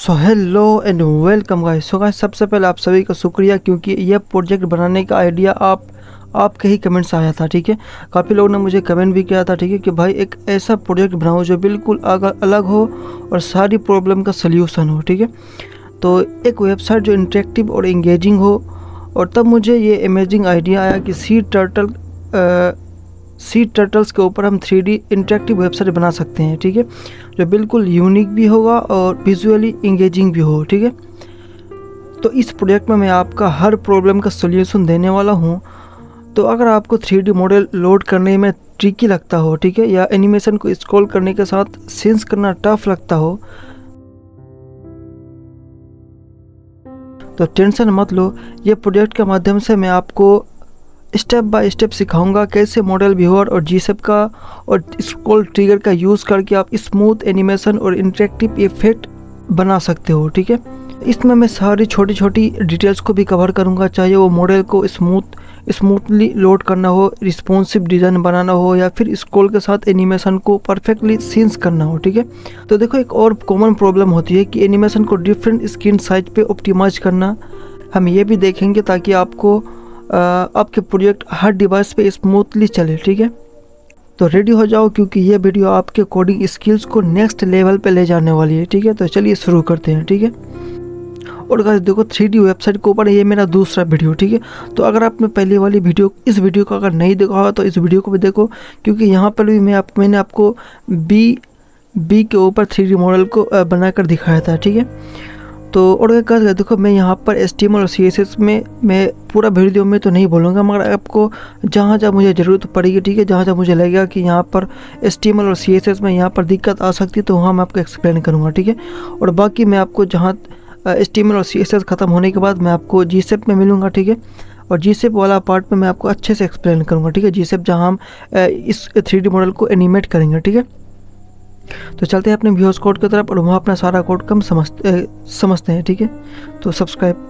So hello and welcome guys. So guys, सबसे पहले आप सभी का शुक्रिया, क्योंकि यह प्रोजेक्ट बनाने का आइडिया आपके ही कमेंट से आया था। ठीक है, काफ़ी लोगों ने मुझे कमेंट भी किया था। ठीक है, कि भाई एक ऐसा प्रोजेक्ट बनाओ जो बिल्कुल अलग हो और सारी प्रॉब्लम का सल्यूशन हो। ठीक है, तो एक वेबसाइट जो इंटरेक्टिव और इंगेजिंग हो। और तब मुझे ये अमेजिंग आइडिया आया कि सी टर्टल्स के ऊपर हम 3D इंटरेक्टिव वेबसाइट बना सकते हैं। ठीक है, जो बिल्कुल यूनिक भी होगा और विजुअली इंगेजिंग भी हो। ठीक है, तो इस प्रोजेक्ट में मैं आपका हर प्रॉब्लम का सॉल्यूशन देने वाला हूँ। तो अगर आपको 3D मॉडल लोड करने में ट्रिकी लगता हो, ठीक है, या एनिमेशन को स्क्रॉल करने के साथ सेंस करना टफ लगता हो, तो टेंशन मत लो। ये प्रोजेक्ट के माध्यम से मैं आपको स्टेप बाय स्टेप सिखाऊंगा कैसे मॉडल व्यूअर और जीसेप का और स्क्रॉल ट्रिगर का यूज़ करके आप स्मूथ एनिमेशन और इंटरेक्टिव इफेक्ट बना सकते हो। ठीक है, इसमें मैं सारी छोटी छोटी डिटेल्स को भी कवर करूंगा, चाहे वो मॉडल को स्मूथली लोड करना हो, रिस्पॉन्सिव डिज़ाइन बनाना हो, या फिर स्क्रॉल के साथ एनिमेशन को परफेक्टली सीन्स करना हो। ठीक है, तो देखो, एक और कॉमन प्रॉब्लम होती है कि एनिमेशन को डिफरेंट स्क्रीन साइज पे ऑप्टिमाइज करना। हम ये भी देखेंगे ताकि आपके प्रोजेक्ट हर डिवाइस पे स्मूथली चले। ठीक है, तो रेडी हो जाओ, क्योंकि ये वीडियो आपके कोडिंग स्किल्स को नेक्स्ट लेवल पे ले जाने वाली है। ठीक है, तो चलिए शुरू करते हैं। ठीक है, और गाइस देखो, 3D वेबसाइट के ऊपर ये मेरा दूसरा वीडियो। ठीक है, तो अगर आपने पहले वाली इस वीडियो को अगर नहीं देखा होगा तो इस वीडियो को भी देखो, क्योंकि यहाँ पर भी मैंने आपको बी के ऊपर 3D मॉडल को बनाकर दिखाया था। ठीक है, तो और क्या देखो, मैं यहाँ पर HTML और CSS में मैं पूरा वीडियो में तो नहीं बोलूँगा, मगर आपको जहाँ जहाँ मुझे ज़रूरत पड़ेगी, ठीक है, जहाँ जहाँ मुझे लगेगा कि यहाँ पर HTML और CSS में यहाँ पर दिक्कत आ सकती है, तो वहाँ मैं आपको एक्सप्लेन करूँगा। ठीक है, और बाकी मैं आपको जहाँ HTML और CSS ख़त्म होने के बाद मैं आपको GSAP में मिलूँगा। ठीक है, और GSAP वाला पार्ट में मैं आपको अच्छे से एक्सप्लेन करूँगा। ठीक है, GSAP जहाँ हम इस 3D मॉडल को एनिमेट करेंगे। ठीक है, तो चलते हैं अपने व्यूअर्स कोड की तरफ और वहाँ अपना सारा कोड कम समझते हैं। ठीक है, तो सब्सक्राइब।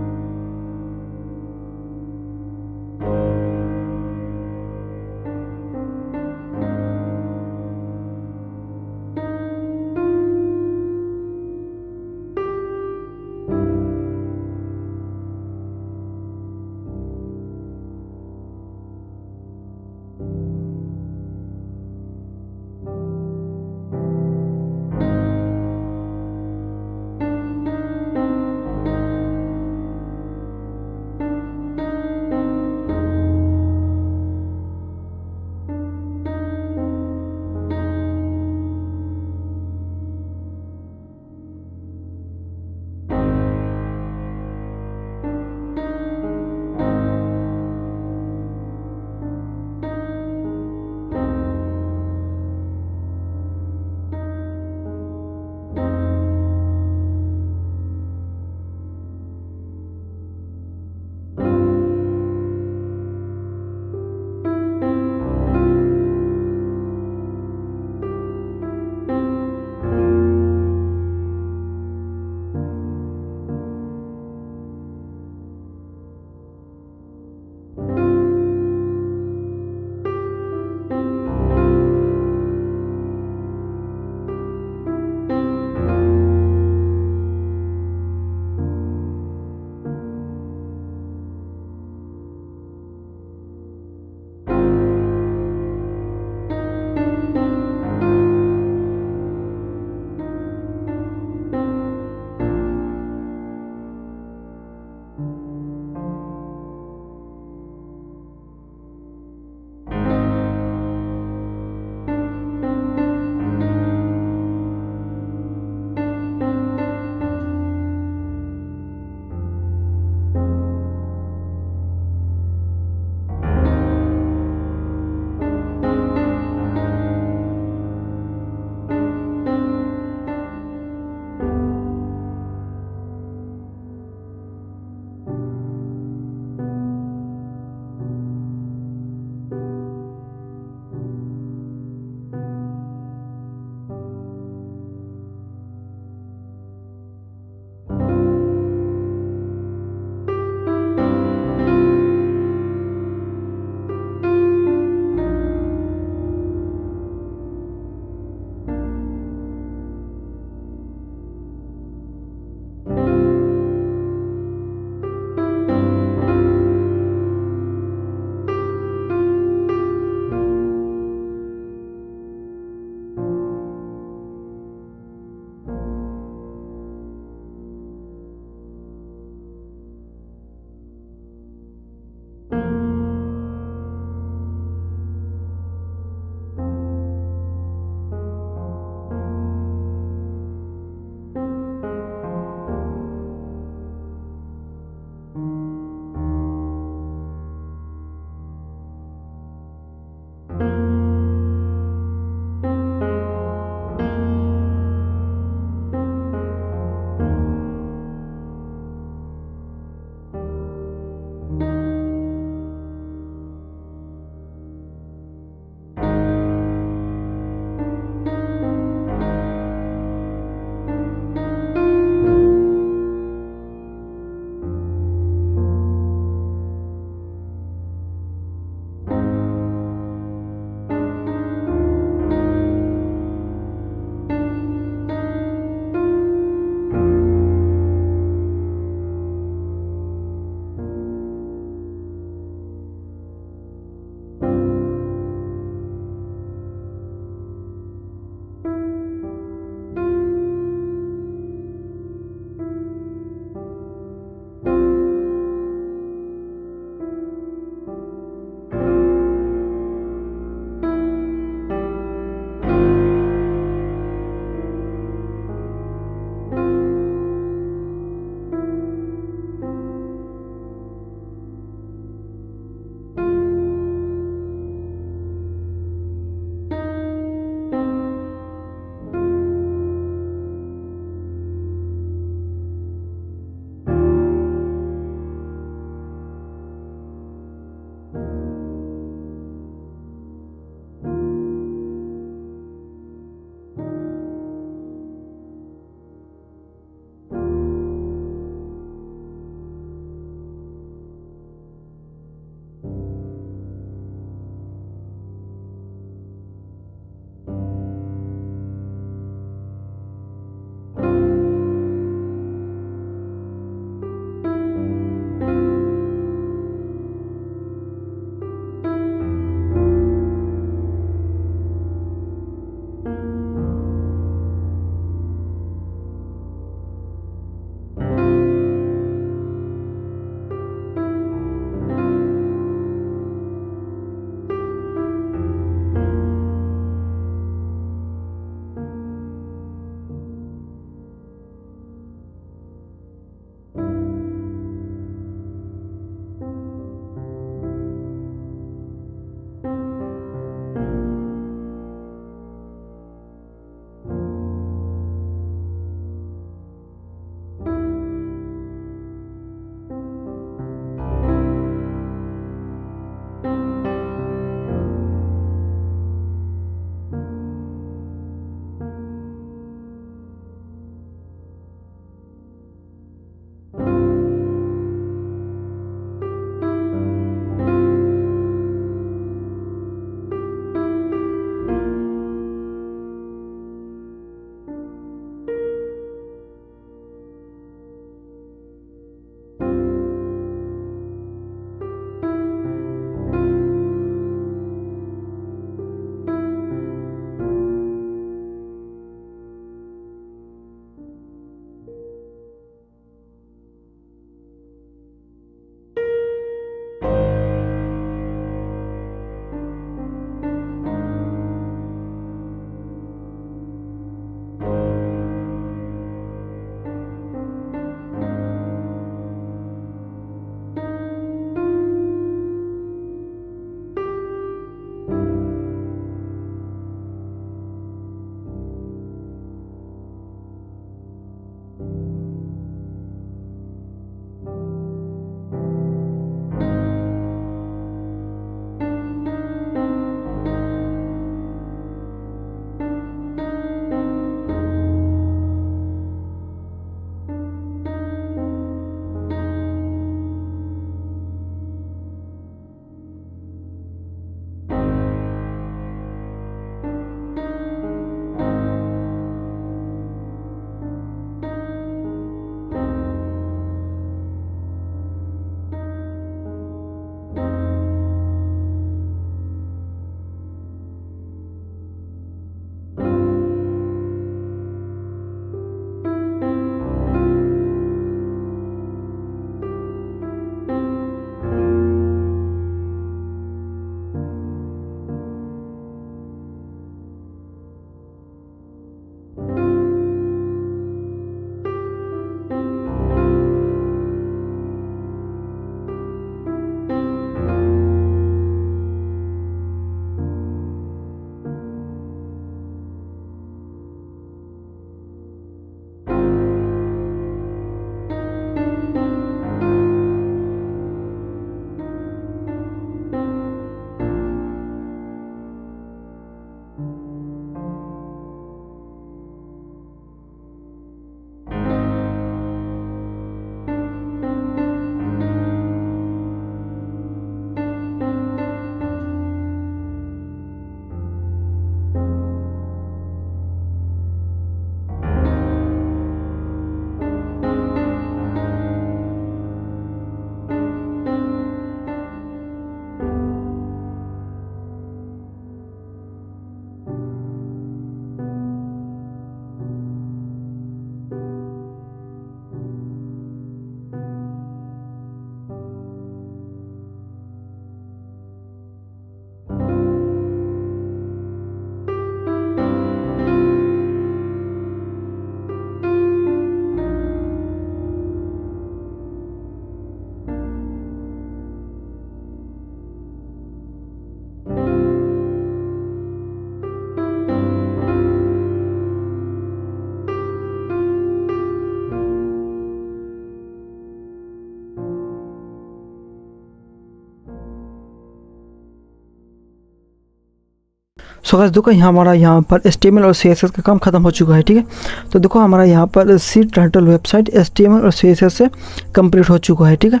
सो गाइस देखो हमारा यहाँ पर HTML और CSS का काम खत्म हो चुका है, ठीक है। तो देखो हमारा यहाँ पर सी टाइटल वेबसाइट HTML और CSS से कंप्लीट हो चुका है, ठीक है।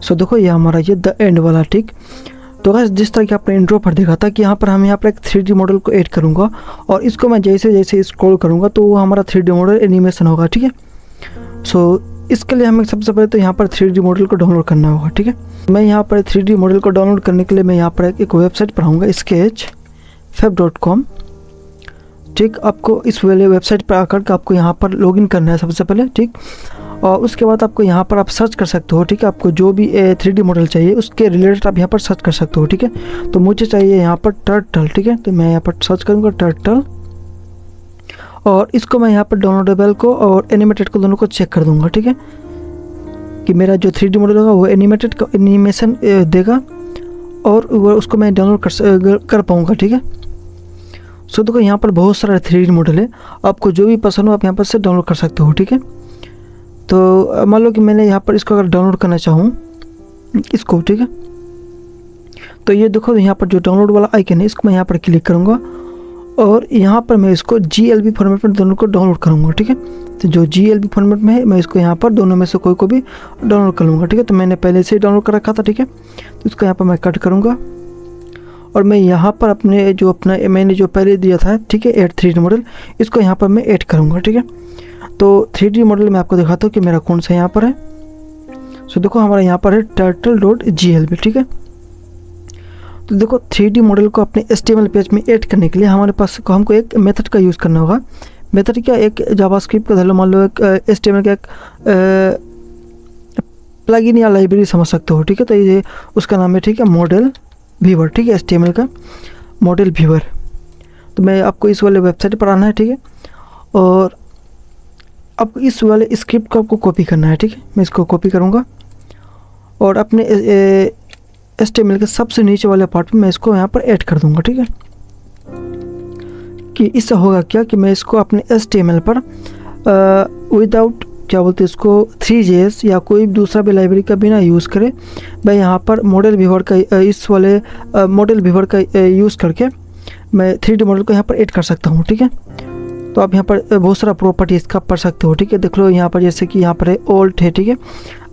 सो देखो ये हमारा ये द एंड वाला, ठीक। तो गाइस जिस तरह की आपने इंट्रो पर देखा था कि यहाँ पर हम यहाँ पर एक 3D मॉडल को ऐड करूँगा और इसको मैं जैसे जैसे स्क्रॉल करूँगा तो वो हमारा 3D मॉडल एनिमेशन होगा, ठीक है। सो इसके लिए हमें सबसे पहले तो यहाँ पर 3D मॉडल को डाउनलोड करना होगा, ठीक है। मैं यहाँ पर 3D मॉडल को डाउनलोड करने के लिए मैं यहाँ पर एक वेबसाइट पर आऊँगा, sketchfab.com, ठीक। आपको इस वाले वेबसाइट पर आकर के आपको यहाँ पर लॉगिन करना है सबसे पहले, ठीक। और उसके बाद आपको यहाँ पर आप सर्च कर सकते हो, ठीक है। आपको जो भी 3D मॉडल चाहिए उसके रिलेटेड आप यहाँ पर सर्च कर सकते हो, ठीक है। तो मुझे चाहिए यहाँ पर टर्टल, ठीक है। तो मैं यहाँ पर सर्च करूँगा टर्टल और इसको मैं यहाँ पर डाउनलोडेबल को और एनिमेटेड को दोनों को चेक कर दूँगा, ठीक है, कि मेरा जो 3D मॉडल होगा वो एनिमेटेड का एनिमेशन देगा और वो उसको मैं डाउनलोड कर पाऊँगा, ठीक है। सो देखो यहाँ पर बहुत सारा 3D मॉडल है, आपको जो भी पसंद हो आप यहाँ पर से डाउनलोड कर सकते हो, ठीक है। तो मान लो कि मैंने यहाँ पर इसको अगर डाउनलोड करना चाहूँ इसको, ठीक है। तो ये देखो यहाँ पर जो डाउनलोड वाला आइकन है इसको मैं यहाँ पर क्लिक करूँगा और यहाँ पर मैं इसको GLB फॉर्मेट में दोनों को डाउनलोड करूँगा, ठीक है। तो जो GLB फॉर्मेट में है मैं इसको यहाँ पर दोनों में से कोई को भी डाउनलोड कर लूँगा, ठीक है। तो मैंने पहले से ही डाउनलोड कर रखा था, ठीक है। तो इसको यहाँ पर मैं कट करूँगा और मैं यहाँ पर मैंने जो पहले दिया था, ठीक है, ऐड 3D मॉडल, इसको यहाँ पर मैं ऐड करूँगा, ठीक है। तो 3D मॉडल मैं आपको दिखाता हूँ कि मेरा कौन सा यहाँ पर है। सो देखो हमारा यहाँ पर है turtle.glb, ठीक है। तो देखो 3D मॉडल को अपने HTML पेज में ऐड करने के लिए हमारे पास हमको एक मेथड का यूज़ करना होगा। मेथड क्या, एक जावास्क्रिप्ट का मान लो एक HTML का एक प्लगइन या लाइब्रेरी समझ सकते हो, ठीक है। तो ये उसका नाम है, ठीक है, मॉडल व्यूअर, ठीक है, HTML का मॉडल व्यूअर। तो मैं आपको इस वाले वेबसाइट पर आना है, ठीक है, और आपको इस वाले स्क्रिप्ट को आपको कॉपी करना है, ठीक है। मैं इसको कॉपी करूँगा और अपने HTML के सबसे नीचे वाले पार्ट में मैं इसको यहाँ पर ऐड कर दूँगा, ठीक है। कि इससे होगा क्या कि मैं इसको अपने HTML पर विदाउट क्या बोलते हैं इसको 3JS या कोई दूसरा भी लाइब्रेरी का बिना यूज़ करे मैं यहाँ पर मॉडल व्यूअर का इस वाले मॉडल व्यूअर का यूज़ करके मैं 3D मॉडल को यहाँ पर ऐड कर सकता हूँ, ठीक है। तो आप यहाँ पर बहुत सारा प्रॉपर्टी इसका पढ़ सकते हो, ठीक है। देख लो यहाँ पर जैसे कि यहाँ पर है ऑल्ट है, ठीक है,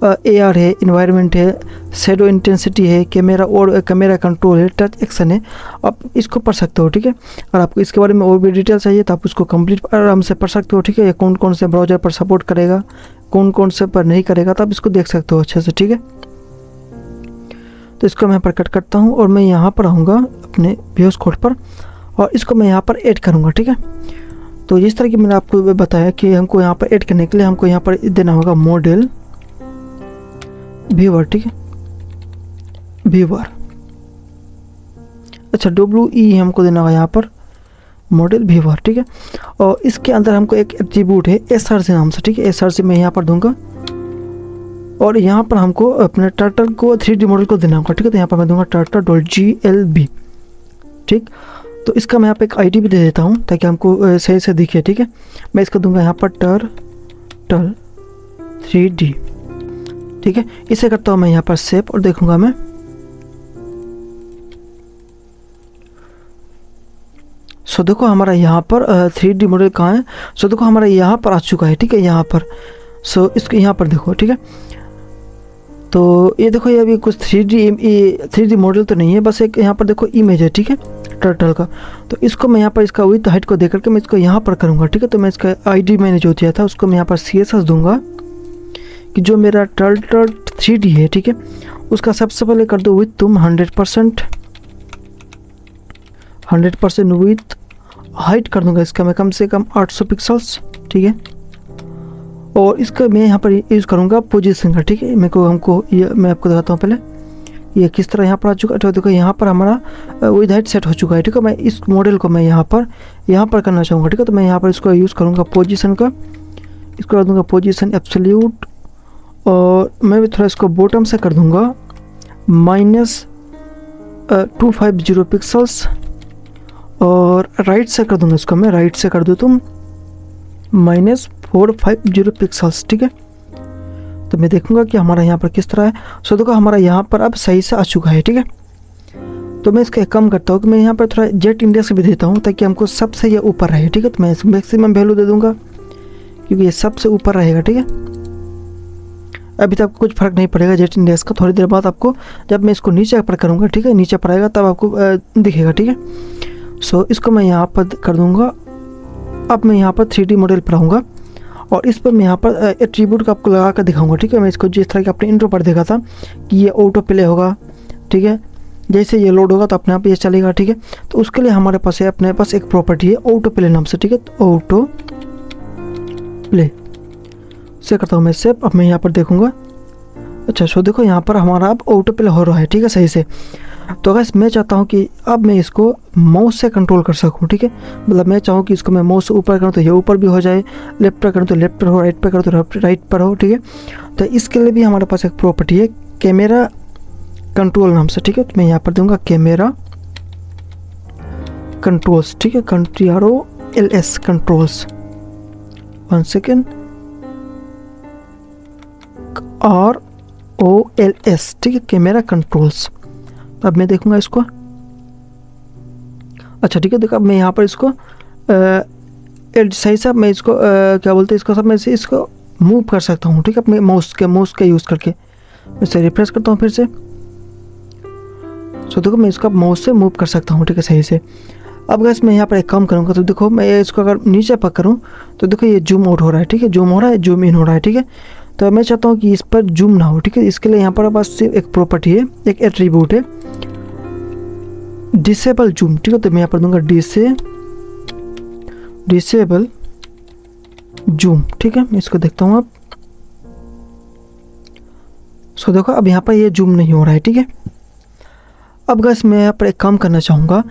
AR है, इन्वायरमेंट है, शैडो इंटेंसिटी है, कैमरा और कैमरा कंट्रोल है, टच एक्शन है, आप इसको पढ़ सकते हो, ठीक है। और आपको इसके बारे में और भी डिटेल चाहिए तो आप उसको कंप्लीट आराम से पढ़ सकते हो, ठीक है। ये कौन कौन से ब्राउज़र पर सपोर्ट करेगा, कौन कौन से पर नहीं करेगा, तो आप इसको देख सकते हो अच्छे से, ठीक है। तो इसको मैं यहाँ पर कट करता हूँ और मैं यहाँ पर आऊँगा अपने VS कोड पर और इसको मैं यहाँ पर ऐड करूँगा, ठीक है। तो जिस तरह की मैंने आपको बताया कि हमको यहाँ पर ऐड करने के लिए हमको यहाँ पर देना होगा मॉडल व्यूअर, ठीक है, व्यूअर। अच्छा WE हमको देना होगा यहाँ पर मॉडल व्यूअर, ठीक है। और इसके अंदर हमको एक एट्रीब्यूट है SRC नाम से, ठीक है। SRC मैं यहाँ पर दूंगा और यहाँ पर हमको अपने टर्टल को 3D मॉडल को देना होगा, ठीक है। तो यहाँ पर मैं दूंगा turtle.glb, ठीक। तो इसका मैं यहाँ पे एक ID भी दे देता हूँ ताकि हमको सही से दिखे, ठीक है। मैं इसका दूंगा यहाँ पर turtle 3D, ठीक है। इसे करता हूँ मैं यहाँ पर सेव और देखूंगा मैं। सो देखो हमारा यहाँ पर 3D मॉडल कहाँ है। सो देखो हमारा यहाँ पर आ चुका है, ठीक है, यहाँ पर। सो इसको यहाँ पर देखो, ठीक है। तो ये देखो ये अभी कुछ 3D मॉडल तो नहीं है, बस एक यहाँ पर देखो इमेज है, ठीक है, टर्टल का। तो इसको मैं यहाँ पर इसका विड्थ हाइट को देकर के मैं इसको यहाँ पर करूँगा, ठीक है। तो मैं इसका ID मैंने जो दिया था उसको मैं यहाँ पर CSS दूंगा कि जो मेरा टर्टल 3D है, ठीक है, उसका सबसे पहले कर दो विड्थ तुम 100% विड्थ। हाइट कर दूंगा इसका मैं कम से कम 800 पिक्सल्स, ठीक है। और इसका मैं यहाँ पर यूज़ करूँगा पोजीशन का, ठीक है। हमको ये मैं आपको दिखाता हूँ पहले ये किस तरह यहाँ पर आ चुका है। देखो यहाँ पर हमारा विद हाइट सेट हो चुका है, ठीक है। मैं इस मॉडल को मैं यहाँ पर करना चाहूँगा, ठीक है। तो मैं यहाँ पर इसको यूज़ करूँगा पोजीशन का, इसको कर दूँगा पोजीशन एब्सोल्यूट और मैं भी थोड़ा इसको बॉटम से कर दूँगा -250 पिक्सल्स और राइट से कर दूँगा इसको मैं राइट से कर दूँ तुम -450 पिक्सल्स, ठीक है। तो मैं देखूंगा कि हमारा यहाँ पर किस तरह है। सो देखो हमारा यहाँ पर अब सही से आ चुका है, ठीक है। तो मैं इसका एक काम करता हूँ कि मैं यहाँ पर थोड़ा जेट इंडेक्स भी देता हूँ ताकि हमको सबसे ये ऊपर रहे, ठीक है। तो मैं मैक्सिमम वैल्यू दे दूँगा क्योंकि ये सबसे ऊपर रहेगा, ठीक है। अभी तक आपको कुछ फ़र्क नहीं पड़ेगा जेट इंडेक्स का, थोड़ी देर बाद आपको जब मैं इसको नीचे पर करूँगा, ठीक है, नीचे पर आएगा तब आपको दिखेगा, ठीक है। सो इसको मैं यहाँ पर कर दूँगा। अब मैं यहाँ पर 3D मॉडल पर आऊँगा और इस पर मैं यहाँ पर एट्रीब्यूट का आपको लगा कर दिखाऊँगा, ठीक है। मैं इसको जिस तरह के अपने इंट्रो पर देखा था कि ये ऑटो प्ले होगा, ठीक है। जैसे ये लोड होगा तो अपने आप ये चलेगा, ठीक है। तो उसके लिए हमारे पास है, अपने पास एक प्रॉपर्टी है ऑटो प्ले नाम से, ठीक है। तो ऑटो प्ले से करता हूँ मैं सेव। अब मैं यहाँ पर देखूँगा, अच्छा सो देखो यहाँ पर हमारा अब ऑटो प्ले हो रहा है, ठीक है, सही से। तो अगर मैं चाहता हूँ कि अब मैं इसको माउस से कंट्रोल कर सकूँ, ठीक है। मतलब मैं चाहूँ कि इसको मैं माउस से ऊपर करूँ तो ये ऊपर भी हो जाए, लेफ्ट पर करूँ तो लेफ्ट पर हो, राइट पर करूँ तो राइट पर हो, ठीक है। तो इसके लिए भी हमारे पास एक प्रॉपर्टी है कैमरा कंट्रोल नाम से, ठीक है। तो मैं यहाँ पर दूंगा कैमरा कंट्रोल्स, ठीक है, CTROLS कंट्रोल्स, 1 सेकेंड, ROLS, ठीक है, कैमरा कंट्रोल्स। अब मैं देखूंगा इसको, अच्छा ठीक है। देखो अब मैं यहाँ पर इसको सही से मैं इसको क्या बोलते हैं इसको, सब मैं से इसको मूव कर सकता हूँ, ठीक है, अपने माउस का यूज़ करके। मैं इसे रिफ्रेश करता हूँ फिर से। सो देखो मैं इसको माउस से मूव कर सकता हूँ, ठीक है, सही से। अब गैस मैं यहाँ पर एक काम करूँगा, तो देखो मैं इसको अगर नीचे पर करूँ तो देखो ये जूम आउट हो रहा है, ठीक है, जूम हो रहा है, जूम इन हो रहा है, ठीक है। तो मैं चाहता हूँ कि इस पर जूम ना हो, ठीक है। इसके लिए यहाँ पर बस सिर्फ एक प्रॉपर्टी है, एक एट्रीब्यूट है डिसेबल जूम, ठीक है। तो मैं यहाँ पर दूंगा डिसेबल जूम, ठीक है। मैं इसको देखता हूँ अब। सो देखो अब यहाँ पर ये जूम नहीं हो रहा है, ठीक है। अब गैस मैं यहाँ पर एक काम करना चाहूँगा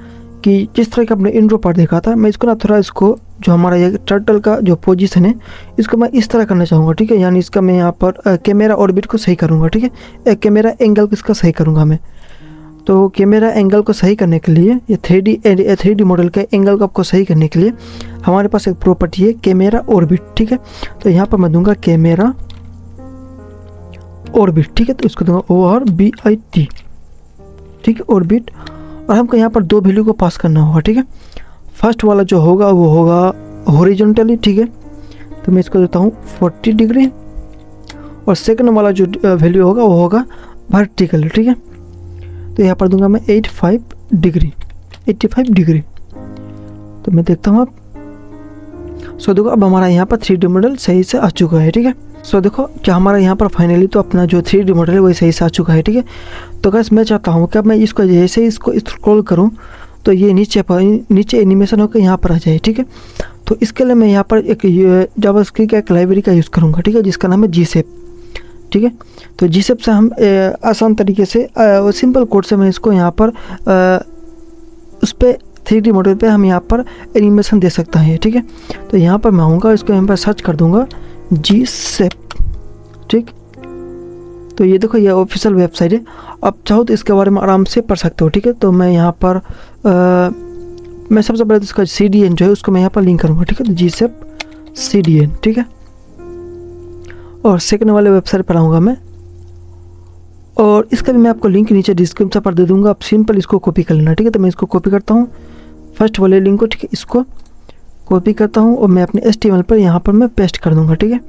कि जिस तरह का अपने इंट्रो पर देखा था, मैं इसको ना थोड़ा इसको जो हमारा ये टर्टल का जो पोजीशन है इसको मैं इस तरह करना चाहूँगा, ठीक है। यानी इसका मैं यहाँ पर कैमरा ऑर्बिट को सही करूँगा, ठीक है। कैमरा एंगल को इसका सही करूँगा मैं। तो कैमरा एंगल को सही करने के लिए ये 3D मॉडल के एंगल को आपको सही करने के लिए हमारे पास एक प्रॉपर्टी है कैमरा ऑर्बिट, ठीक है। तो यहाँ पर मैं दूंगा कैमरा ऑर्बिट, ठीक है। तो इसको दूंगा ORBIT, ठीक है, ऑर्बिट। और हमको यहाँ पर 2 वैल्यू को पास करना होगा, ठीक है। फर्स्ट वाला जो होगा वो होगा हॉरिजॉन्टली, ठीक है। तो मैं इसको देता हूँ 40 डिग्री और सेकंड वाला जो वैल्यू होगा वो होगा वर्टिकली, ठीक है। तो यहाँ पर दूंगा मैं 85 डिग्री। तो मैं देखता हूँ अब। सो देखो अब हमारा यहाँ पर 3D मॉडल सही से आ चुका है, ठीक है। सो देखो क्या हमारा यहाँ पर फाइनली तो अपना जो 3D मॉडल है वही सही से आ चुका है, ठीक है। तो गाइस मैं चाहता हूँ कि अब मैं इसको जैसे ही इसको स्क्रॉल करूँ तो ये नीचे एनिमेशन होकर यहाँ पर आ जाए, ठीक है। तो इसके लिए मैं यहाँ पर एक जावास्क्रिप्ट का एक लाइब्रेरी का यूज़ करूँगा, ठीक है, जिसका नाम है GShape, ठीक है। तो GShape से हम आसान तरीके से सिंपल कोड से मैं इसको यहाँ पर उस पर 3D मॉडल पे हम यहाँ पर एनिमेशन दे सकता है, ठीक है। तो यहाँ पर मैं आऊँगा, इसको यहाँ पर सर्च कर दूँगा GShape, ठीक। तो ये देखो ये ऑफिशियल वेबसाइट है। आप चाहो तो इसके बारे में आराम से पढ़ सकते हो, ठीक है। तो मैं यहाँ पर मैं सबसे पहले तो इसका CDN जो है उसको मैं यहाँ पर लिंक करूँगा, ठीक है। तो GShape CDN, ठीक है। और सेकंड वाले वेबसाइट पर आऊँगा मैं और इसका भी मैं आपको लिंक नीचे डिस्क्रिप्शन पर दे दूँगा। आप सिंपल इसको कॉपी कर लेना, ठीक है। तो मैं इसको कॉपी करता हूँ फर्स्ट वाले लिंक को, ठीक है। इसको कॉपी करता हूँ और मैं अपने HTML पर यहाँ पर मैं पेस्ट कर दूँगा, ठीक है,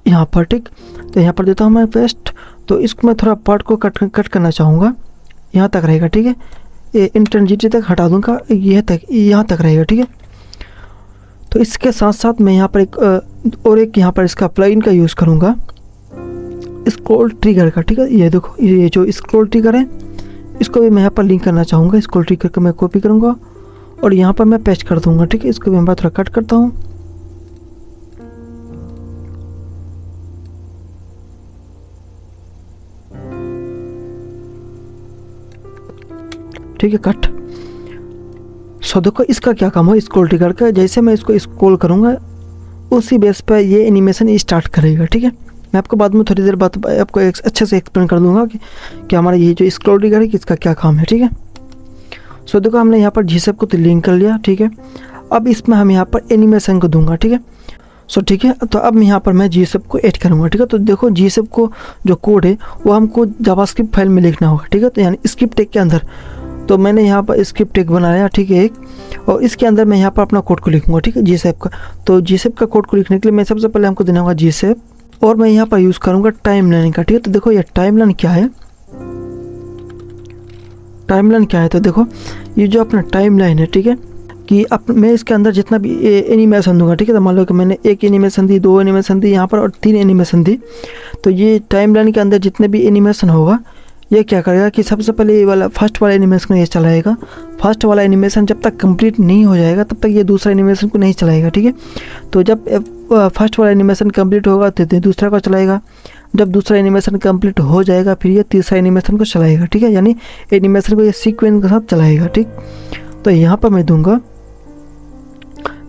यहाँ पर, ठीक। तो यहाँ पर देता हूँ मैं पेस्ट। तो इसको मैं थोड़ा पार्ट को कट करना चाहूँगा, यहाँ तक रहेगा, ठीक है। ये इंटेंसिटी तक हटा दूँगा, यहाँ तक रहेगा, ठीक है। तो इसके साथ साथ मैं यहाँ पर एक यहाँ पर इसका प्लगइन का यूज़ करूँगा स्क्रॉल ट्रिगर का, ठीक है। ये देखो ये जो स्क्रॉल ट्रिगर है इसको भी मैं यहाँ पर लिंक करना चाहूँगा। स्क्रॉल ट्रिगर को मैं कॉपी करूँगा और यहाँ पर मैं पेस्ट कर दूँगा, ठीक है। इसको भी मैं थोड़ा कट करता हूँ, ठीक है, कट। सो देखो इसका क्या काम है स्क्रॉल ट्रिगर का, जैसे मैं इसको स्क्रॉल करूँगा उसी बेस पर ये एनिमेशन स्टार्ट करेगा, ठीक है। मैं आपको बाद में थोड़ी देर बाद आपको अच्छे से एक्सप्लेन कर दूंगा कि हमारा ये जो स्क्रॉल ट्रिगर है किसका क्या काम है, ठीक है। सो देखो हमने यहाँ पर GShape को तो लिंक कर लिया, ठीक है। अब इसमें हम यहाँ पर एनिमेशन को दूंगा, ठीक है। सो ठीक है, तो अब यहाँ पर मैं GSAP को ऐड करूँगा। ठीक है, तो देखो GSAP को जो कोड है वो हमको जावास्क्रिप्ट फाइल में लिखना होगा। ठीक है, तो यानी स्क्रिप्ट टैग के अंदर, तो मैंने यहाँ पर स्क्रिप्ट टैग बनाया। ठीक है, एक, और इसके अंदर मैं यहाँ पर अपना कोड को लिखूँगा। ठीक है, GSAP का, तो GSAP का कोड को लिखने के लिए मैं सबसे पहले हमको देना होगा GSAP, और मैं यहाँ पर यूज़ करूँगा टाइमलाइन का। ठीक है, तो देखो ये टाइमलाइन क्या है, टाइमलाइन क्या है, तो देखो ये जो अपना टाइमलाइन है, ठीक है, कि मैं इसके अंदर जितना भी एनिमेशन दूंगा। ठीक है, तो मान लो कि मैंने एक एनिमेशन दी, 2 एनिमेशन दी यहाँ पर और 3 एनिमेशन दी, तो ये टाइमलाइन के अंदर जितने भी एनिमेशन होगा ये क्या करेगा कि सबसे पहले ये वाला फर्स्ट वाला एनिमेशन ये चलाएगा। फर्स्ट वाला एनिमेशन जब तक कंप्लीट नहीं हो जाएगा तब तक ये दूसरा एनिमेशन को नहीं चलाएगा। ठीक है, तो जब फर्स्ट वाला एनिमेशन कंप्लीट होगा तो दूसरा को चलाएगा, जब दूसरा एनिमेशन कंप्लीट हो जाएगा फिर ये तीसरा एनिमेशन को चलाएगा। ठीक है, यानी एनिमेशन को ये सीक्वेंस के साथ चलाएगा। ठीक, तो यहाँ पर मैं दूंगा,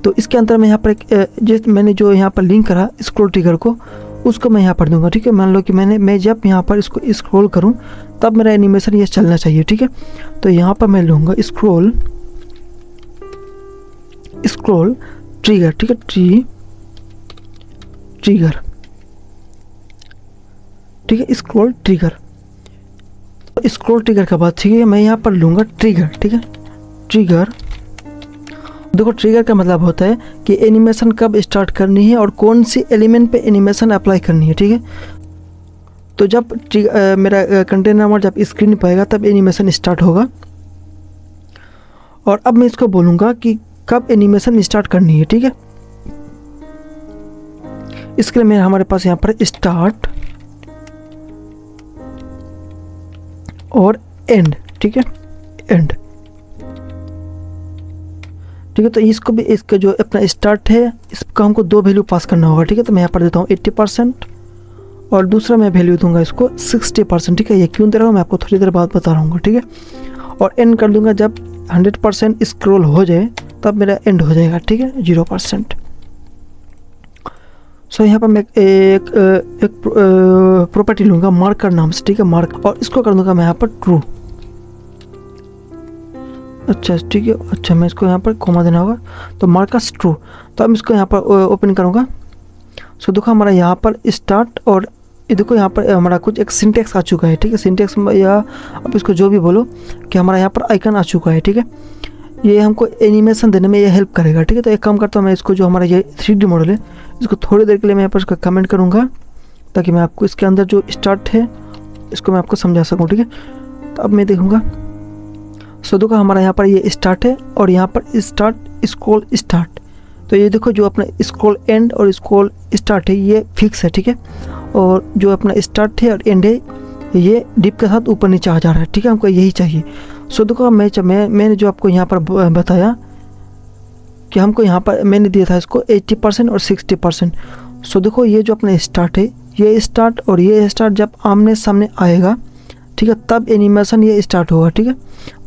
तो इसके अंदर मैं यहाँ पर एक मैंने जो यहाँ पर लिंक करा स्क्रॉल ट्रिगर को, उसको मैं यहाँ पर दूंगा। ठीक है, मान लो कि मैं जब यहाँ पर इसको स्क्रॉल करूँ तब मेरा एनिमेशन ये चलना चाहिए। ठीक है, तो यहाँ पर मैं लूँगा स्क्रॉल ट्रिगर। ठीक है, ट्रिगर, ठीक है, स्क्रॉल ट्रिगर। तो स्क्रॉल ट्रिगर के बाद ठीक है मैं यहाँ पर लूँगा ट्रिगर। ठीक है, ट्रिगर, देखो ट्रिगर का मतलब होता है कि एनिमेशन कब स्टार्ट करनी है और कौन सी एलिमेंट पे एनिमेशन अप्लाई करनी है। ठीक है, तो जब मेरा कंटेनर मोड जब स्क्रीन पे आएगा तब एनिमेशन स्टार्ट होगा, और अब मैं इसको बोलूँगा कि कब एनिमेशन स्टार्ट करनी है। ठीक है, इसके लिए हमारे पास यहाँ पर स्टार्ट और एंड। ठीक है, एंड, ठीक है, तो इसको भी इसका जो अपना स्टार्ट है इसका हमको 2 वैल्यू पास करना होगा। ठीक है, तो मैं यहाँ पर देता हूँ 80% और दूसरा मैं वैल्यू दूंगा इसको 60%। ठीक है, ये क्यों दे रहा हूँ मैं आपको थोड़ी देर बाद बता रहा हूँ। ठीक है, और एंड कर दूंगा जब 100% स्क्रॉल हो जाए तब मेरा एंड हो जाएगा। ठीक है, 0%। सो यहाँ पर मैं एक प्रॉपर्टी लूँगा मार्कर नाम से। ठीक है, मार्क, और इसको कर दूंगा मैं यहाँ पर ट्रू। अच्छा ठीक है, अच्छा मैं इसको यहाँ पर कोमा देना होगा, तो मार्कस ट्रू। तो अब इसको यहाँ पर ओपन करूँगा। सो देखो हमारा यहाँ पर स्टार्ट, और ये देखो यहाँ पर हमारा कुछ एक सिंटेक्स आ चुका है। ठीक है, सिंटेक्स या अब इसको जो भी बोलो कि हमारा यहाँ पर आइकन आ चुका है। ठीक है, ये हमको एनिमेशन देने में ये हेल्प करेगा। ठीक है, तो एक काम करता हूँ मैं इसको जो हमारा ये 3D मॉडल है इसको थोड़ी देर के लिए मैं यहाँ पर इसका कमेंट करूँगा ताकि मैं आपको इसके अंदर जो स्टार्ट है इसको मैं आपको समझा सकूँ। ठीक है, तो अब मैं देखूँगा। सो देखो हमारा यहाँ पर ये स्टार्ट है और यहाँ पर स्टार्ट स्क्रॉल स्टार्ट, तो ये देखो जो अपना स्क्रॉल एंड और स्क्रॉल स्टार्ट है ये फिक्स है। ठीक है, और जो अपना स्टार्ट है और एंड है ये डिप के साथ ऊपर नीचे आ जा रहा है। ठीक है, हमको यही चाहिए। सो देखो मैंने जो आपको यहाँ पर बताया कि हमको यहाँ पर मैंने दिया था इसको 80% और 60%। सो देखो ये जो अपना स्टार्ट है ये स्टार्ट और ये स्टार्ट जब आमने सामने आएगा, ठीक है, तब एनिमेशन ये स्टार्ट होगा। ठीक है,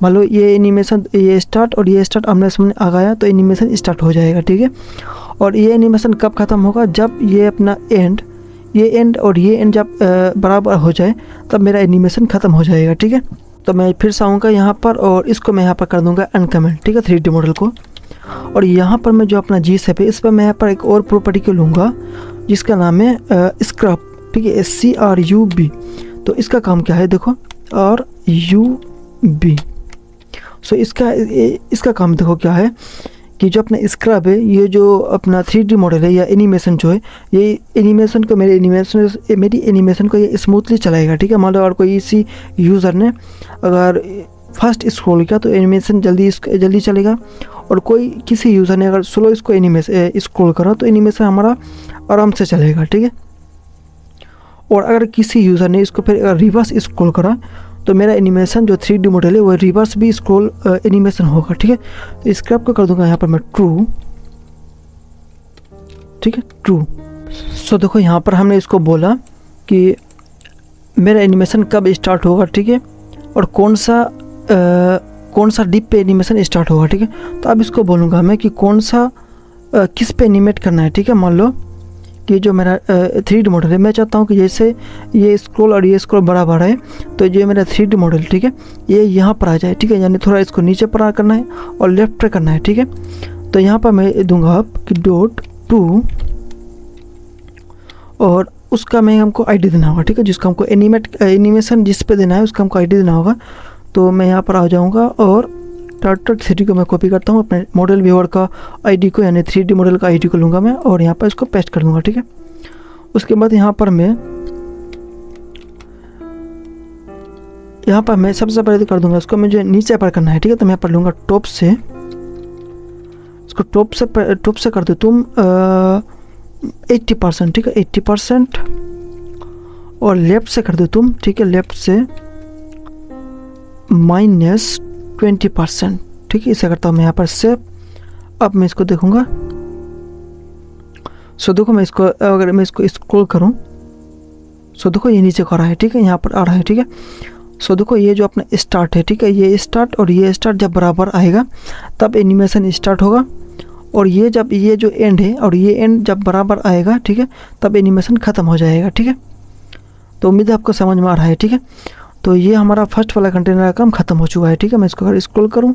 मान लो ये एनिमेशन ये स्टार्ट और ये स्टार्ट आमने सामने आ गया तो एनिमेशन स्टार्ट हो जाएगा। ठीक है, और ये एनिमेशन कब ख़त्म होगा, जब ये अपना एंड और ये एंड जब बराबर हो जाए तब मेरा एनिमेशन ख़त्म हो जाएगा। ठीक है, तो मैं फिर से आऊँगा यहाँ पर और इसको मैं यहाँ पर कर दूँगा अनकमेंट। ठीक है, 3D मॉडल को, और यहाँ पर मैं जो अपना GSAP है इस पर मैं यहाँ पर एक और प्रॉपर्टी को लूँगा जिसका नाम है स्क्रब। ठीक है, SCRUB। तो इसका काम क्या है देखो, RUB। सो इसका काम देखो क्या है कि जो अपना स्क्रब है ये जो अपना 3D मॉडल है या एनिमेशन जो है ये एनिमेशन को मेरी एनिमेशन को ये स्मूथली चलाएगा। ठीक है, मान लो अगर कोई इसी यूज़र ने अगर फास्ट स्क्रॉल किया तो एनिमेशन जल्दी चलेगा, और कोई किसी यूज़र ने अगर स्लो इसको एनिमेशन स्क्रॉल करा तो एनिमेशन हमारा आराम से चलेगा। ठीक है, और अगर किसी यूज़र ने इसको फिर अगर रिवर्स स्क्रॉल करा तो मेरा एनिमेशन जो 3D मॉडल है वो रिवर्स भी स्क्रॉल एनिमेशन होगा। ठीक है, तो स्क्रैप को कर दूंगा यहाँ पर मैं ट्रू। ठीक है, ट्रू। सो देखो यहाँ पर हमने इसको बोला कि मेरा एनिमेशन कब स्टार्ट होगा। ठीक है, और कौन सा डिप पे एनिमेशन स्टार्ट होगा। ठीक है, तो अब इसको बोलूँगा मैं कि कौन सा किस पे एनिमेट करना है। ठीक है, मान लो कि जो मेरा 3D मॉडल है मैं चाहता हूँ कि जैसे ये स्क्रॉल और ये स्क्रॉल बराबर है तो जो मेरा 3D मॉडल, ठीक है, ये यहाँ पर आ जाए। ठीक है, यानी थोड़ा इसको नीचे पर करना है और लेफ्ट पर करना है। ठीक है, तो यहाँ पर मैं दूंगा आप कि .2 और उसका मैं हमको आईडी देना होगा, ठीक है, जिसका हमको एनिमेशन जिस पे देना है उसका हमको आईडी देना होगा। तो मैं यहाँ पर आ जाऊँगा और टार्टल 3D को मैं कॉपी करता हूँ, अपने मॉडल व्यूअर का आईडी को यानी 3D मॉडल का आईडी को लूँगा मैं और यहाँ पर इसको पेस्ट कर दूँगा, ठीक है। उसके बाद यहाँ पर मैं सबसे पहले तो कर दूँगा इसको मुझे नीचे पर करना है, ठीक है। तो मैं यहाँ पर लूँगा टॉप से, इसको टॉप से कर दो तुम 80%, ठीक है, 80%। और लेफ़्ट से कर दो तुम, ठीक है, लेफ़्ट से -20%, ठीक है। इसे करता हूँ मैं यहाँ पर सेव। अब मैं इसको देखूँगा। सो देखो मैं इसको अगर मैं इसको स्क्रॉल करूँ, सो देखो ये नीचे को आ रहा है, ठीक है, यहाँ पर आ रहा है, ठीक है। सो देखो ये जो अपना स्टार्ट है, ठीक है, ये स्टार्ट और ये स्टार्ट जब बराबर आएगा तब एनिमेशन स्टार्ट होगा, और ये जब ये जो एंड है और ये एंड जब बराबर आएगा, ठीक है, तब एनिमेशन ख़त्म हो जाएगा, ठीक है। तो उम्मीद है आपको समझ में आ रहा है, ठीक है। तो ये हमारा फर्स्ट वाला कंटेनर का काम ख़त्म हो चुका है, ठीक है। मैं इसको अगर स्क्रॉल करूँ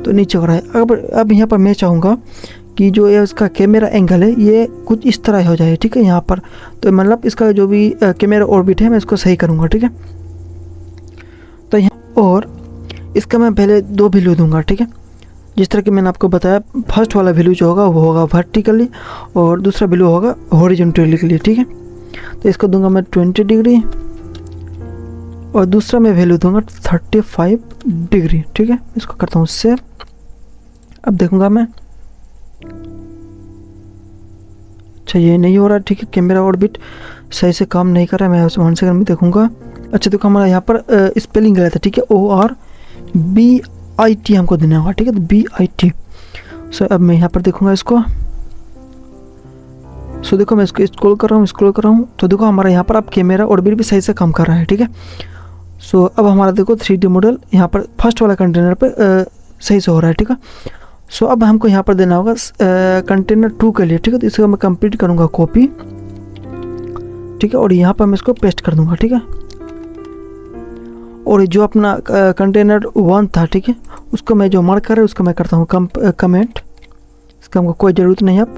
तो नीचे हो रहा है। अब यहाँ पर मैं चाहूँगा कि जो ये इसका कैमरा एंगल है ये कुछ इस तरह हो जाए, ठीक है, यहाँ पर। तो मतलब इसका जो भी कैमरा ऑर्बिट है मैं इसको सही करूँगा, ठीक है। तो यहाँ और इसका मैं पहले 2 वैल्यू दूंगा, ठीक है। जिस तरह कि मैंने आपको बताया फर्स्ट वाला वैल्यू जो होगा वो होगा वर्टिकली और दूसरा वैल्यू होगा हॉरिजॉन्टली के लिए, ठीक है। तो इसको दूंगा मैं 20 डिग्री और दूसरा मैं वैल्यू दूंगा 35 डिग्री, ठीक है। इसको करता हूँ सेव। अब देखूंगा मैं, अच्छा ये नहीं हो रहा, ठीक है, कैमरा ऑर्बिट सही से काम नहीं कर रहा है। मैं 1 सेकंड में देखूंगा। अच्छा देखो हमारा यहाँ पर स्पेलिंग गलत है, ठीक है, ORBIT हमको देना होगा, ठीक है, तो BIT। सो अब मैं यहाँ पर देखूंगा इसको। सो देखो मैं इसको स्क्रॉल कर रहा हूँ तो देखो हमारा यहाँ पर अब कैमरा ऑर्बिट भी सही से काम कर रहा है, ठीक है। सो अब हमारा देखो 3D मॉडल यहाँ पर फर्स्ट वाला कंटेनर पर सही से हो रहा है, ठीक है। सो अब हमको यहाँ पर देना होगा कंटेनर 2 के लिए, ठीक है। तो इसको मैं कंप्लीट करूँगा कॉपी, ठीक है, और यहाँ पर मैं इसको पेस्ट कर दूँगा, ठीक है। और जो अपना कंटेनर 1 था, ठीक है, उसको मैं जो मार्कर है उसको मैं करता हूँ कमेंट, इसका हमको कोई ज़रूरत नहीं अब।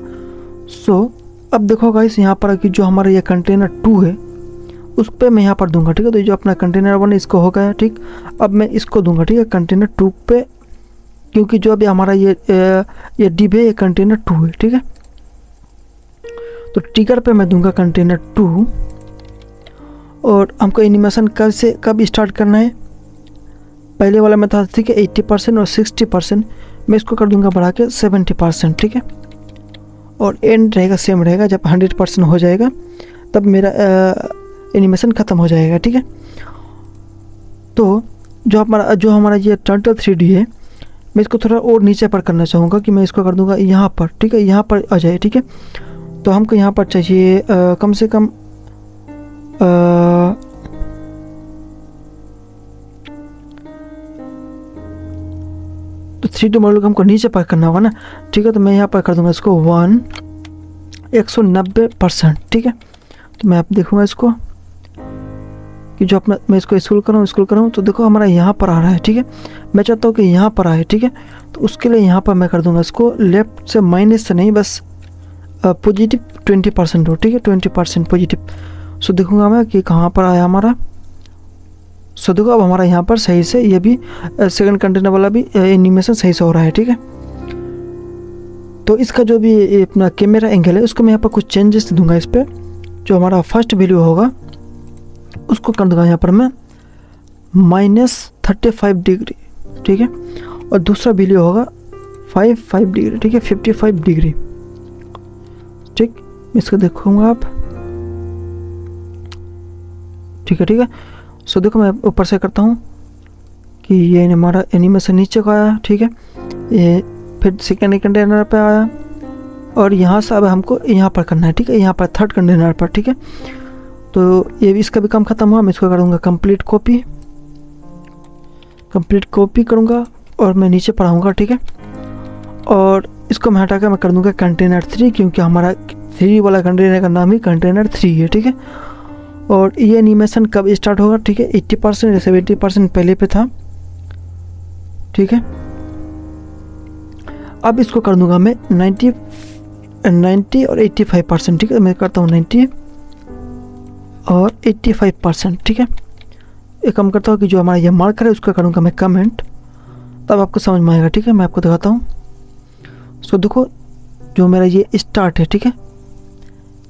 सो अब देखो गाइस यहाँ पर कि जो हमारा ये कंटेनर 2 है उस पर मैं यहाँ पर दूंगा, ठीक है। तो ये जो अपना कंटेनर 1 इसको हो गया, ठीक। अब मैं इसको दूंगा, ठीक है, कंटेनर 2 पे, क्योंकि जो अभी हमारा ये डिब है ये कंटेनर 2 है, ठीक है। तो ट्रिगर पे मैं दूंगा कंटेनर 2 और हमको एनिमेशन कब स्टार्ट करना है। पहले वाला में था, ठीक है, 80% और 60%, मैं इसको कर दूंगा बढ़ा के 70%, ठीक है। और एंड रहेगा सेम रहेगा, जब 100% हो जाएगा तब मेरा एनिमेशन ख़त्म हो जाएगा, ठीक है। तो जो हमारा ये टर्टल 3D है मैं इसको थोड़ा और नीचे पर करना चाहूँगा कि मैं इसको कर दूंगा यहाँ पर, ठीक है, यहाँ पर आ जाए, ठीक है। तो हमको यहाँ पर चाहिए कम से कम तो 3D मॉडल को हमको नीचे पर करना होगा ना, ठीक है। तो मैं यहाँ पर कर दूंगा इसको 190%, ठीक है। तो मैं अब देखूँगा इसको कि जो अपना मैं इसको स्क्रॉल करूँ तो देखो हमारा यहाँ पर आ रहा है, ठीक है। मैं चाहता हूँ कि यहाँ पर आए, ठीक है। तो उसके लिए यहाँ पर मैं कर दूंगा इसको लेफ्ट से, माइनस से नहीं, बस पॉजिटिव 20% हो, ठीक है, 20% पॉजिटिव। सो देखूँगा मैं कि कहाँ पर आया हमारा। सो देखो अब हमारा यहाँ पर सही से ये भी सेकंड कंटेनर वाला भी एनिमेशन सही से हो रहा है, ठीक है। तो इसका जो भी अपना कैमरा एंगल है उसको मैं यहाँ पर कुछ चेंजेस दूंगा इस पर। जो हमारा फर्स्ट वैल्यू होगा उसको कर दूंगा यहाँ पर मैं -35 डिग्री, ठीक है। और दूसरा वैल्यू होगा 55 डिग्री, ठीक है, 55 डिग्री, ठीक। इसको देखूँगा आप, ठीक है। सो देखो मैं ऊपर से करता हूँ कि ये हमारा एनिमेशन नीचे को आया, ठीक है। ये फिर सेकेंड कंटेनर पे आया और यहाँ से अब हमको यहाँ पर करना है, ठीक है, यहाँ पर थर्ड कंटेनर पर, ठीक है। तो ये भी इसका भी काम ख़त्म हुआ। मैं इसको करूँगा कंप्लीट कॉपी करूँगा और मैं नीचे पढ़ाऊँगा, ठीक है। और इसको मैं हटा कर मैं कर दूँगा कंटेनर 3, क्योंकि हमारा 3 वाला कंटेनर का नाम ही कंटेनर 3 है, ठीक है। और ये एनिमेशन कब स्टार्ट होगा, ठीक है, 80% या 70% पहले पे था, ठीक है। अब इसको कर दूंगा मैं 90 और 85%, ठीक है। मैं करता हूँ 90 और 85%। ठीक है, एक काम करता हूँ कि जो हमारा ये मार्कर है उसका करूँगा मैं कमेंट, तब आपको समझ में आएगा। ठीक है, मैं आपको दिखाता हूँ। सो देखो जो मेरा ये स्टार्ट है, ठीक है,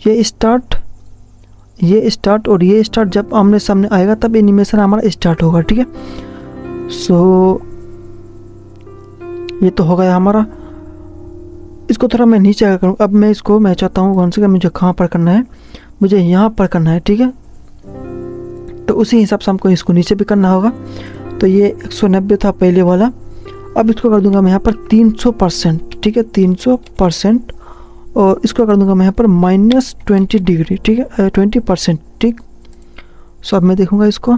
ये स्टार्ट और ये स्टार्ट जब आमने सामने आएगा तब एनिमेशन हमारा स्टार्ट होगा। ठीक है, सो ये तो हो गया हमारा। इसको थोड़ा मैं नीचे आकर करूँ। अब मैं इसको मैं चाहता हूँ कौन से मुझे कहाँ पर करना है, मुझे यहाँ पर करना है। ठीक है, तो उसी हिसाब से हमको इसको नीचे भी करना होगा। तो ये 190 था पहले वाला, अब इसको कर दूंगा मैं यहाँ पर 300%। ठीक है, 300%, और इसको कर दूंगा मैं यहाँ पर -20 डिग्री। ठीक है, 20%। ठीक, सो अब मैं देखूंगा इसको।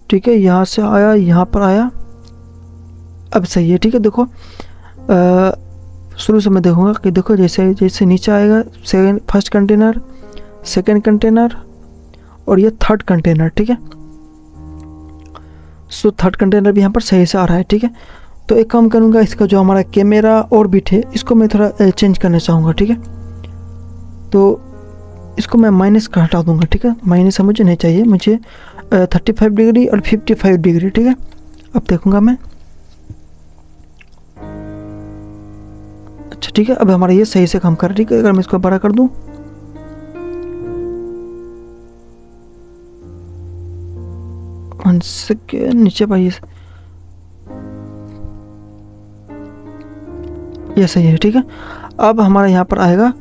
ठीक है, यहाँ से आया, यहाँ पर आया, अब सही है। ठीक है, देखो शुरू से मैं देखूंगा कि देखो जैसे जैसे नीचे आएगा फर्स्ट कंटेनर, सेकंड कंटेनर और ये थर्ड कंटेनर। ठीक है, सो थर्ड कंटेनर भी यहाँ पर सही से आ रहा है। ठीक है, तो एक काम करूँगा, इसका जो हमारा कैमरा ऑर्बिट है इसको मैं थोड़ा चेंज करना चाहूँगा। ठीक है, तो इसको मैं माइनस का हटा दूँगा। ठीक है, माइनस मुझे नहीं चाहिए, मुझे 35 डिग्री और 55 डिग्री। ठीक है, अब देखूँगा मैं। अच्छा ठीक है, अब हमारा ये सही से काम कर रहा है। ठीक है, अगर मैं इसको बड़ा कर दूँ, वन सेकेंड, नीचे पर ये सही है। ठीक है, अब हमारा यहाँ पर आएगा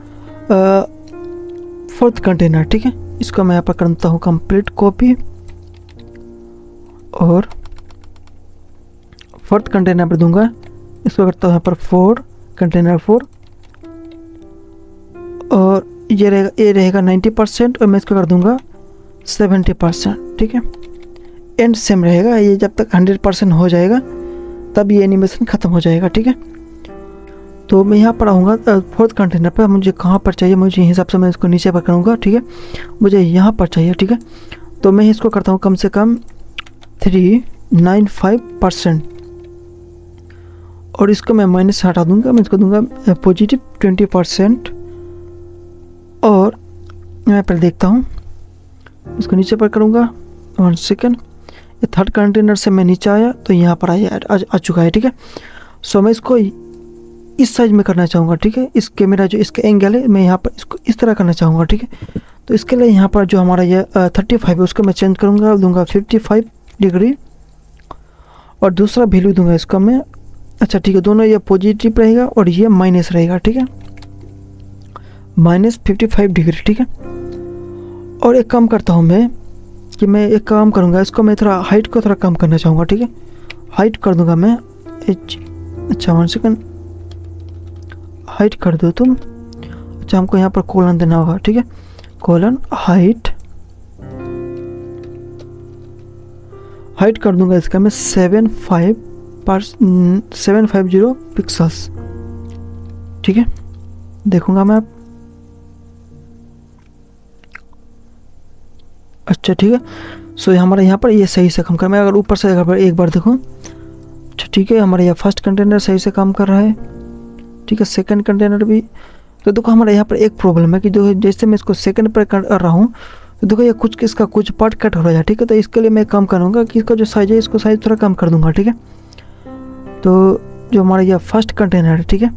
फोर्थ कंटेनर। ठीक है, इसको मैं यहाँ पर करता हूँ कंप्लीट कॉपी, और फोर्थ कंटेनर पर दूंगा, इसको करता हूँ यहाँ पर 4 कंटेनर 4, और ये रहेगा 90%, और मैं इसको कर दूंगा 70%। ठीक है, एंड सेम रहेगा, ये जब तक 100% हो जाएगा तब ये एनिमेशन ख़त्म हो जाएगा। ठीक है, तो मैं यहाँ पर आऊँगा फोर्थ कंटेनर पर, मुझे कहाँ पर चाहिए, मुझे हिसाब से मैं इसको नीचे पर करूँगा। ठीक है, मुझे यहाँ पर चाहिए। ठीक है, तो मैं इसको करता हूँ कम से कम 395%, और इसको मैं माइनस हटा दूँगा, मैं इसको दूँगा +20%, और मैं पर देखता हूँ, इसको नीचे पर करूँगा। 1 सेकेंड, ये थर्ड कंटेनर से मैं नीचे आया तो यहाँ पर आ चुका है। ठीक है, सो मैं इसको इस साइज में करना चाहूँगा। ठीक है, इस कैमरा जो इसका एंगल है मैं यहाँ पर इसको इस तरह करना चाहूँगा। ठीक है, तो इसके लिए यहाँ पर जो हमारा ये 35 है उसको मैं चेंज करूँगा, दूंगा 55 डिग्री, और दूसरा वैल्यू दूंगा इसका मैं। अच्छा ठीक है, दोनों ये पॉजिटिव रहेगा और ये माइनस रहेगा। ठीक है, -55 डिग्री। ठीक है, और एक काम करता हूँ मैं कि मैं एक काम करूँगा, इसको मैं थोड़ा हाइट को थोड़ा कम करना चाहूँगा। ठीक है, हाइट कर दूंगा मैं अच्छा 1 सेकेंड, हाइट कर दो तुम। अच्छा, हमको यहाँ पर कोलन देना होगा। ठीक है, कोलन हाइट कर दूंगा इसका मैं 750 पिक्सल्स। ठीक है, देखूंगा मैं अब। अच्छा ठीक है, सो हमारा यहाँ पर ये सही से काम कर, मैं अगर ऊपर से एक बार देखूँ। अच्छा ठीक है, हमारा यह फर्स्ट कंटेनर सही से काम कर रहा है। ठीक है, सेकंड कंटेनर भी। तो देखो हमारे यहाँ पर एक प्रॉब्लम है कि जो जैसे मैं इसको सेकंड पर कर रहा हूँ तो देखो ये इसका कुछ पार्ट कट हो रहा है। ठीक है, तो इसके लिए मैं काम करूँगा कि इसका जो साइज है इसको साइज थोड़ा कम कर दूंगा। ठीक है, तो जो हमारा यह फर्स्ट कंटेनर है, ठीक है,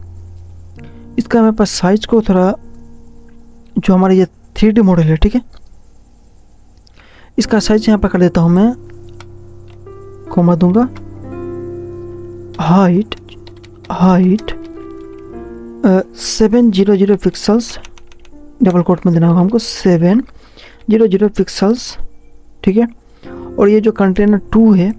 इसका मेरे पास साइज को थोड़ा, जो हमारा ये 3D मॉडल है, ठीक है, इसका साइज यहाँ पर कर देता हूँ मैं, कोमा दूंगा, हाइट 700 पिक्सल्स, डबल कोट में देना होगा हमको 700 पिक्सल्स। ठीक है, और ये जो कंटेनर 2 है,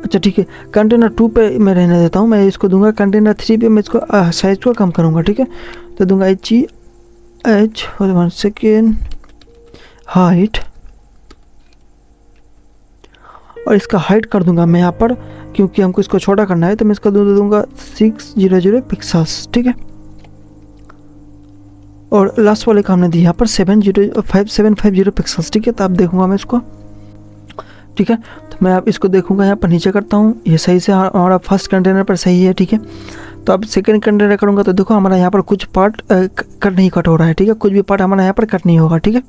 अच्छा ठीक है, कंटेनर 2 पे मैं रहने देता हूँ, मैं इसको दूंगा कंटेनर 3 पे मैं इसको साइज को कम करूँगा। ठीक है, तो दूंगा H 1 सेकेंड हाइट, और इसका हाइट कर दूंगा मैं यहाँ पर, क्योंकि हमको इसको छोटा करना है, तो मैं इसका दूंगा 600 पिक्सल्स। ठीक है, और लास्ट वाले का हमने दिया यहाँ पर 750 पिक्सल्स। ठीक है, तो अब देखूंगा मैं इसको। ठीक है, तो मैं अब इसको देखूंगा, यहाँ पर नीचे करता हूँ, ये सही से हमारा फर्स्ट कंटेनर पर सही है। ठीक है, तो अब सेकंड कंटेनर करूँगा तो देखो हमारा यहाँ पर कुछ पार्ट कट हो रहा है, ठीक है, कुछ भी पार्ट हमारा यहाँ पर कट नहीं होगा, ठीक है।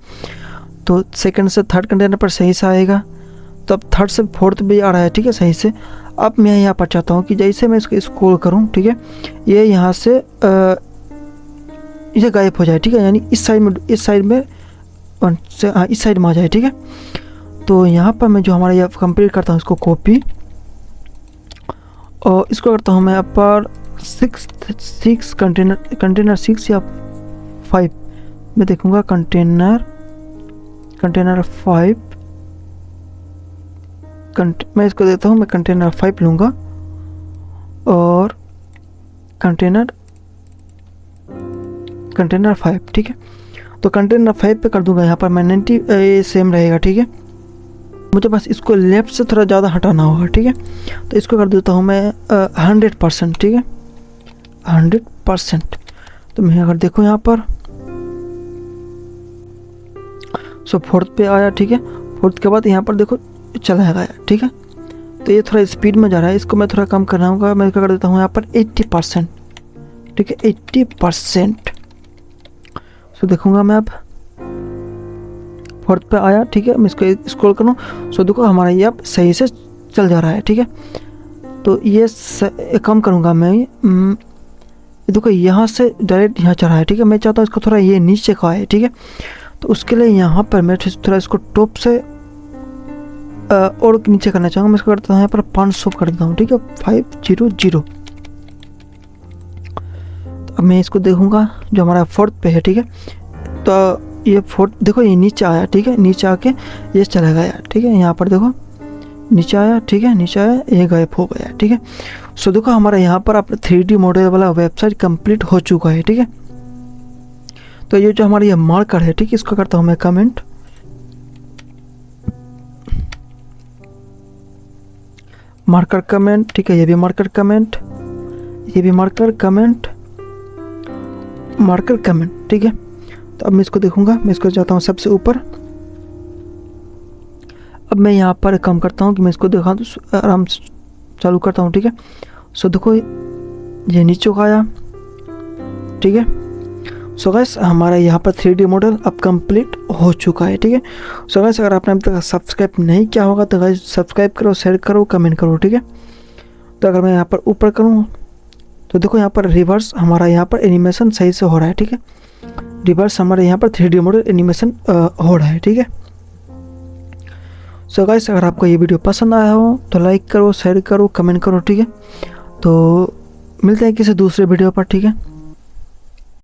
तो सेकंड से थर्ड कंटेनर पर सही से आएगा, तो अब थर्ड से फोर्थ भी आ रहा है, ठीक है, सही से। अब मैं यहाँ पर चाहता हूँ कि जैसे मैं इसको स्क्रॉल करूँ, ठीक है, ये यहाँ से ये गायब हो जाए, ठीक है, यानी इस साइड में इस साइड में आ जाए, ठीक है। तो यहाँ पर मैं जो हमारा ये कंप्लीट करता हूँ इसको कॉपी, और इसको करता हूँ मैं यहाँ पर सिक्स कंटेनर 6 या 5 मैं देखूँगा, कंटेनर 5 मैं इसको देता हूँ, मैं कंटेनर 5 लूँगा और कंटेनर 5, ठीक है। तो कंटेनर 5 पे कर दूंगा यहाँ पर मैं 90 सेम रहेगा, ठीक है। मुझे बस इसको लेफ्ट से थोड़ा ज़्यादा हटाना होगा, ठीक है। तो इसको कर देता हूँ मैं 100%, ठीक है, 100%। तो मैं अगर देखूँ यहाँ पर फोर्थ पे आया, ठीक है। फोर्थ के बाद यहाँ पर देखो चला गया, ठीक है। तो ये थोड़ा स्पीड में जा रहा है, इसको मैं थोड़ा कम करना होगा। मैं क्या कर देता हूँ यहाँ पर 80%, ठीक है, 80%। सो देखूँगा मैं अब फोर्थ पे आया, ठीक है, मैं इसको स्क्रॉल करूँ, सो देखो हमारा ये अब सही से चल जा रहा है, ठीक है। तो ये कम करूँगा मैं, देखो यहाँ से डायरेक्ट यहाँ चल रहा है, ठीक है। मैं चाहता हूँ इसको थोड़ा ये नीचे का है, ठीक है। तो उसके लिए यहाँ पर मैं थोड़ा इसको टॉप से और नीचे करना चाहूँगा। मैं इसको करता हूँ यहाँ पर 500 कर देता हूँ, ठीक है, 500। तो अब मैं इसको देखूँगा जो हमारा फोर्थ पे है, ठीक है। तो ये फोर्थ देखो ये नीचे आया, ठीक है, नीचे आके ये चला गया, ठीक है। यहाँ पर देखो नीचे आया, ठीक है, नीचे आया, ये गायब हो गया, ठीक है। सो देखो हमारा यहाँ पर अपना 3D मॉडल वाला वेबसाइट कंप्लीट हो चुका है, ठीक है। तो ये जो हमारा ये मार्कर है, ठीक है, इसको करता हूँ मैं कमेंट, मार्कर कमेंट, ठीक है, ये भी मार्कर कमेंट, ये भी मार्कर कमेंट, मार्कर कमेंट, ठीक है। तो अब मैं इसको देखूंगा, मैं इसको जाता हूँ सबसे ऊपर। अब मैं यहाँ पर काम करता हूँ कि मैं इसको देखा तो आराम से चालू करता हूँ, ठीक है। सो देखो ये नीचे को आया, ठीक है। सो गाइस हमारा यहाँ पर 3D मॉडल अब कंप्लीट हो चुका है, ठीक है। सो गाइस अगर आपने अभी तक सब्सक्राइब नहीं किया होगा तो गाइस सब्सक्राइब करो, शेयर करो, कमेंट करो, ठीक है। तो अगर मैं यहाँ पर ऊपर करूँ तो देखो यहाँ पर रिवर्स हमारा यहाँ पर एनिमेशन सही से हो रहा है, ठीक है। रिवर्स हमारे यहाँ पर 3D मॉडल एनिमेशन हो रहा है, ठीक है। सो गाइस अगर आपको ये वीडियो पसंद आया हो तो लाइक करो, शेयर करो, कमेंट करो, ठीक है। तो मिलते हैं किसी दूसरे वीडियो पर, ठीक है।